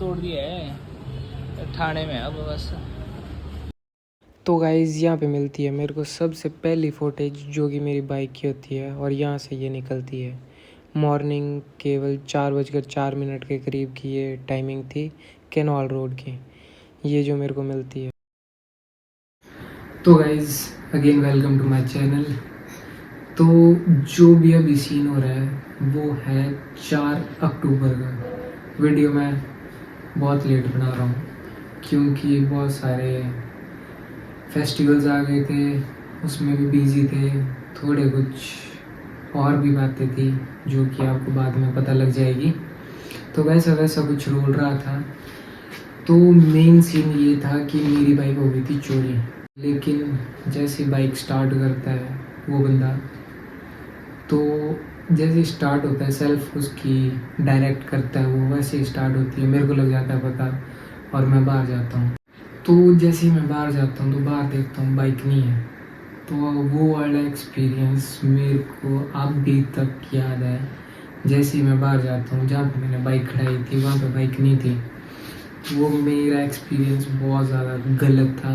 तोड़ दिया है, ठाणे में अब बस। तो गाइज़ यहाँ पे मिलती है मेरे को सबसे पहली फुटेज जो कि मेरी बाइक की होती है और यहाँ से ये निकलती है। मॉर्निंग केवल 4:04 के करीब की ये टाइमिंग थी कैनॉल रोड की, ये जो मेरे को मिलती है। तो guys again welcome to my channel. तो जो भी अभी सीन हो रहा है वो है 4 अक्टूबर का। वीडियो मैं बहुत लेट बना रहा हूँ क्योंकि बहुत सारे फेस्टिवल्स आ गए थे, उसमें भी बिजी थे, थोड़े कुछ और भी बातें थी जो कि आपको बाद में पता लग जाएगी। तो वैसा वैसा कुछ रोल रहा था। तो मेन सीन ये था कि मेरी बाइक हो गई थी चोरी, लेकिन जैसे बाइक स्टार्ट करता है वो बंदा, तो जैसे स्टार्ट होता है सेल्फ उसकी डायरेक्ट करता है वो, वैसे ही स्टार्ट होती है। मेरे को लग जाता है पता और मैं बाहर जाता हूँ। तो जैसे ही मैं बाहर जाता हूँ तो बाहर देखता हूँ बाइक नहीं है। तो वो वाला एक्सपीरियंस मेरे को अभी तक याद है। जैसे ही मैं बाहर जाता हूँ, जहाँ पे मैंने बाइक खड़ाई थी वहाँ पे बाइक नहीं थी। वो मेरा एक्सपीरियंस बहुत ज़्यादा गलत था।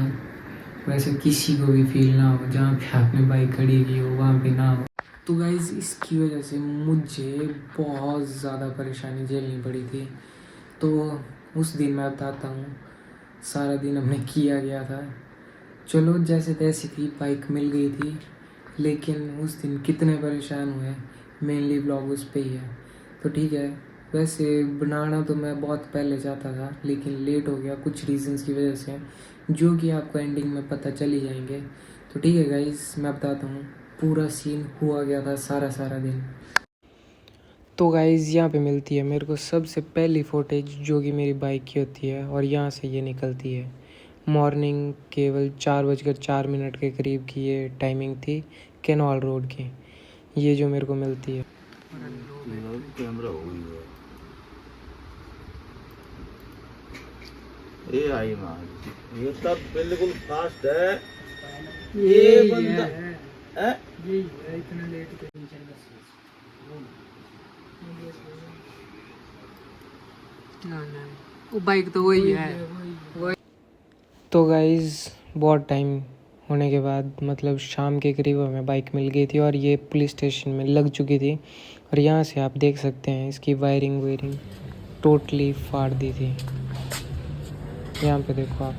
वैसे किसी को भी फील ना हो जहाँ पे आपने बाइक खड़ी की हो वहाँ पे ना हो। तो गाइज़ इसकी वजह से मुझे बहुत ज़्यादा परेशानी झेलनी पड़ी थी। तो उस दिन मैं बताता हूँ सारा दिन हमने किया गया था। चलो जैसे तैसे थी, बाइक मिल गई थी, लेकिन उस दिन कितने परेशान हुए मेनली ब्लॉग उस पे ही है। तो ठीक है, वैसे बनाना तो मैं बहुत पहले चाहता था लेकिन लेट हो गया कुछ रीजंस की वजह से, जो कि आपको एंडिंग में पता चल ही जाएंगे। तो ठीक है गाइस, मैं बताता हूँ पूरा सीन हुआ गया था सारा दिन। तो गाइज़ यहाँ पे मिलती है मेरे को सबसे पहली फुटेज जो कि मेरी बाइक की होती है और यहाँ से ये निकलती है। मॉर्निंग केवल 4:04 के करीब की ये टाइमिंग थी कैनॉल रोड की, ये जो मेरे को मिलती है। कैमरा हो गई है ये आई मार, ये सब बिल्कुल फास्ट है। ये बंदा है ये इतना लेट के वो बाइक तो वही है वही। तो गाइज़ बहुत टाइम होने के बाद, मतलब शाम के करीब हमें बाइक मिल गई थी और ये पुलिस स्टेशन में लग चुकी थी। और यहाँ से आप देख सकते हैं इसकी वायरिंग टोटली फाड़ दी थी। यहाँ पे देखो आप,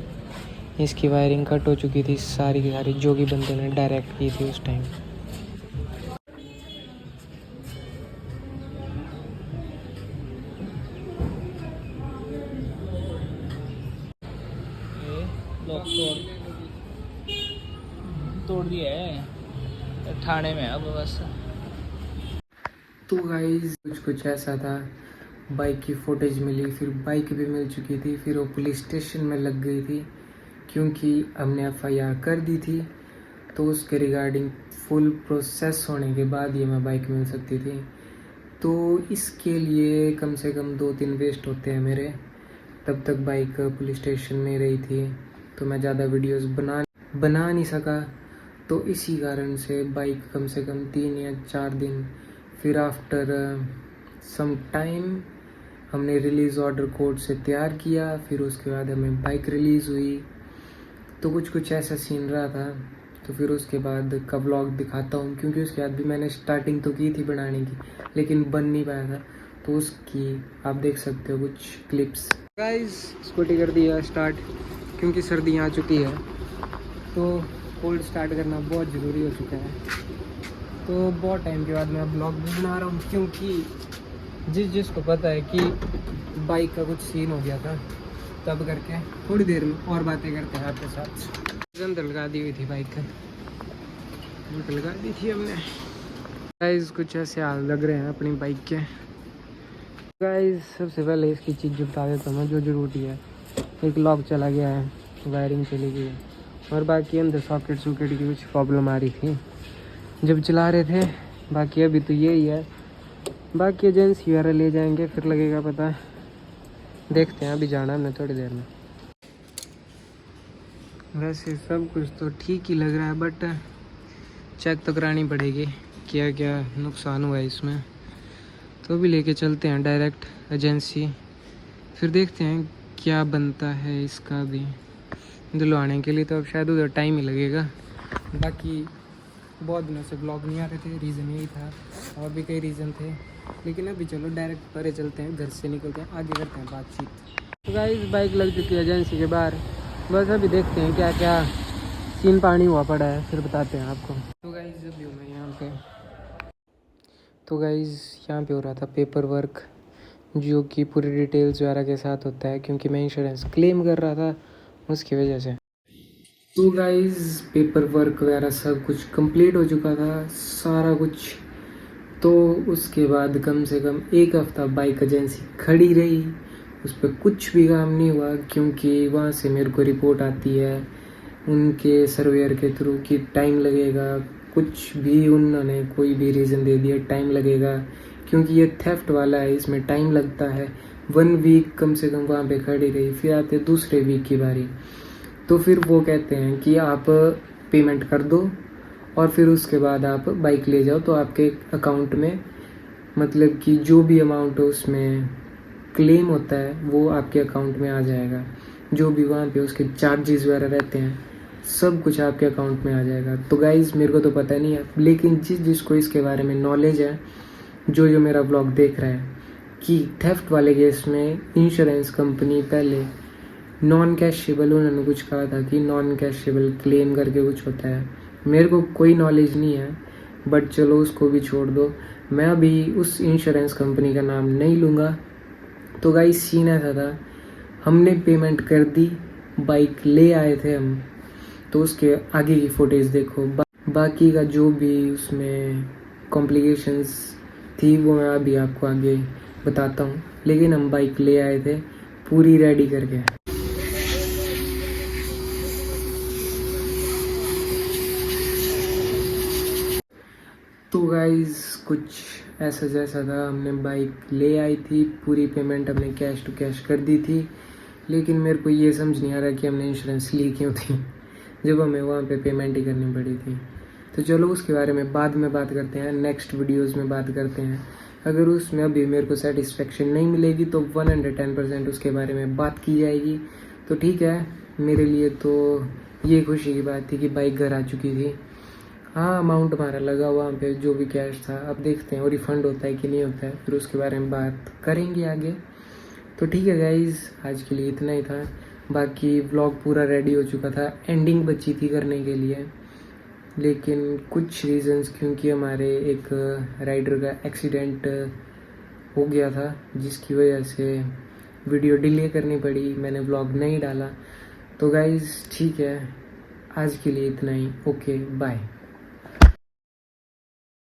इसकी वायरिंग कट हो चुकी थी सारी की सारी, जो कि बंदे ने डायरेक्ट की थी उस टाइम। लॉक तोड़ दिया है, ठाणे में अब बस। तो गाइस कुछ ऐसा था, बाइक की फुटेज मिली, फिर बाइक भी मिल चुकी थी, फिर वो पुलिस स्टेशन में लग गई थी क्योंकि हमने एफआईआर कर दी थी। तो उसके रिगार्डिंग फुल प्रोसेस होने के बाद ये मैं बाइक मिल सकती थी। तो इसके लिए कम से कम 2-3 वेस्ट होते हैं मेरे। तब तक बाइक पुलिस स्टेशन में रही थी तो मैं ज़्यादा वीडियोस बना नहीं सका। तो इसी कारण से बाइक कम से कम 3 या 4 दिन, फिर आफ्टर सम टाइम हमने रिलीज़ ऑर्डर कोर्ट से तैयार किया, फिर उसके बाद हमें बाइक रिलीज़ हुई। तो कुछ ऐसा सीन रहा था। तो फिर उसके बाद का व्लॉग दिखाता हूँ क्योंकि उसके बाद भी मैंने स्टार्टिंग तो की थी बनाने की लेकिन बन नहीं पाया था। तो उसकी आप देख सकते हो कुछ क्लिप्स। गाइस स्कूटी कर दिया स्टार्ट क्योंकि सर्दी आ चुकी है, तो कोल्ड स्टार्ट करना बहुत ज़रूरी हो चुका है। तो बहुत टाइम के बाद मैं ब्लॉग भी बना रहा हूँ क्योंकि जिसको पता है कि बाइक का कुछ सीन हो गया था, तब करके थोड़ी देर में और बातें करते हैं आपके साथ। अंदर लगा दी हुई थी बाइक का, लगा दी थी हमने। गाइस कुछ ऐसे हाल लग रहे हैं अपनी बाइक के। गाइस सबसे पहले इसकी चीज़ बता देता हूँ जो ज़रूरी है। एक लॉक चला गया है, वायरिंग चली गई है और बाकी अंदर सॉकेट की कुछ प्रॉब्लम आ रही थी जब चला रहे थे। बाकी अभी तो यही है, बाकी एजेंसी वगैरह ले जाएंगे फिर लगेगा पता। देखते हैं, अभी जाना हमने थोड़ी देर में। वैसे सब कुछ तो ठीक ही लग रहा है बट चेक तो करानी पड़ेगी क्या क्या नुकसान हुआ है इसमें। तो भी लेके चलते हैं डायरेक्ट एजेंसी, फिर देखते हैं क्या बनता है इसका भी धुलवाने के लिए। तो अब शायद उधर टाइम ही लगेगा। बाकी बहुत दिनों से ब्लॉग नहीं आ रहे थे, रीज़न यही था, और भी कई रीज़न थे। लेकिन अभी चलो डायरेक्ट परे चलते हैं, घर से निकलते हैं, आगे करते हैं बातचीत। तो गाइस बाइक लग चुकी है एजेंसी के बाहर, बस अभी देखते हैं क्या क्या सीन पानी हुआ पड़ा है, फिर बताते हैं आपको। तो गाइस अभी हूँ मैं यहाँ पे। तो गाइस यहाँ पे हो रहा था पेपर वर्क, जो कि पूरी डिटेल्स वगैरह के साथ होता है, क्योंकि मैं इंश्योरेंस क्लेम कर रहा था उसकी वजह से। तो गाइस पेपर वर्क वगैरह सब कुछ कंप्लीट हो चुका था, सारा कुछ। तो उसके बाद कम से कम 1 हफ्ता बाइक एजेंसी खड़ी रही, उस पर कुछ भी काम नहीं हुआ, क्योंकि वहाँ से मेरे को रिपोर्ट आती है उनके सर्वेयर के थ्रू कि टाइम लगेगा। कुछ भी उन्होंने कोई भी रीज़न दे दिया, टाइम लगेगा, क्योंकि ये थेफ्ट वाला है, इसमें टाइम लगता है। 1 वीक कम से कम वहाँ पे खड़ी रही। फिर आते दूसरे वीक की बारी, तो फिर वो कहते हैं कि आप पेमेंट कर दो और फिर उसके बाद आप बाइक ले जाओ, तो आपके अकाउंट में मतलब कि जो भी अमाउंट उसमें क्लेम होता है वो आपके अकाउंट में आ जाएगा। जो भी वहाँ पे उसके चार्जेस वगैरह रहते हैं सब कुछ आपके अकाउंट में आ जाएगा। तो गाइज़ मेरे को तो पता नहीं है, लेकिन जिसको इसके बारे में नॉलेज है, जो मेरा ब्लॉग देख रहा है, कि थेफ्ट वाले केस में इंश्योरेंस कंपनी पहले नॉन कैशेबल, उन्होंने कुछ कहा था कि नॉन कैशेबल क्लेम करके कुछ होता है। मेरे को कोई नॉलेज नहीं है, बट चलो उसको भी छोड़ दो, मैं अभी उस इंश्योरेंस कंपनी का नाम नहीं लूँगा। तो गाइस सीन ऐसा था, हमने पेमेंट कर दी, बाइक ले आए थे हम, तो उसके आगे की फुटेज देखो। बाकी का जो भी उसमें कॉम्प्लिकेशंस थी वो मैं अभी आपको आगे बताता हूँ। लेकिन हम बाइक ले आए थे पूरी रेडी करके। तो गाइस कुछ ऐसा जैसा था, हमने बाइक ले आई थी, पूरी पेमेंट हमने कैश टू कैश कर दी थी। लेकिन मेरे को ये समझ नहीं आ रहा कि हमने इंश्योरेंस ली क्यों थी, जब हमें वहाँ पे पेमेंट ही करनी पड़ी थी। तो चलो उसके बारे में बाद में बात करते हैं, नेक्स्ट वीडियोज़ में बात करते हैं। अगर उसमें अभी मेरे को सेटिस्फेक्शन नहीं मिलेगी तो 110% उसके बारे में बात की जाएगी। तो ठीक है, मेरे लिए तो ये खुशी की बात थी कि बाइक घर आ चुकी थी। हाँ अमाउंट हमारा लगा वहाँ पे जो भी कैश था, अब देखते हैं वो रिफ़ंड होता है कि नहीं होता है, फिर उसके बारे में बात करेंगे आगे। तो ठीक है गाइज़, आज के लिए इतना ही था। बाकी व्लॉग पूरा रेडी हो चुका था, एंडिंग बची थी करने के लिए, लेकिन कुछ रीजंस, क्योंकि हमारे एक राइडर का एक्सीडेंट हो गया था जिसकी वजह से वीडियो डिले करनी पड़ी, मैंने व्लॉग नहीं डाला। तो गाइज़ ठीक है, आज के लिए इतना ही, ओके बाय।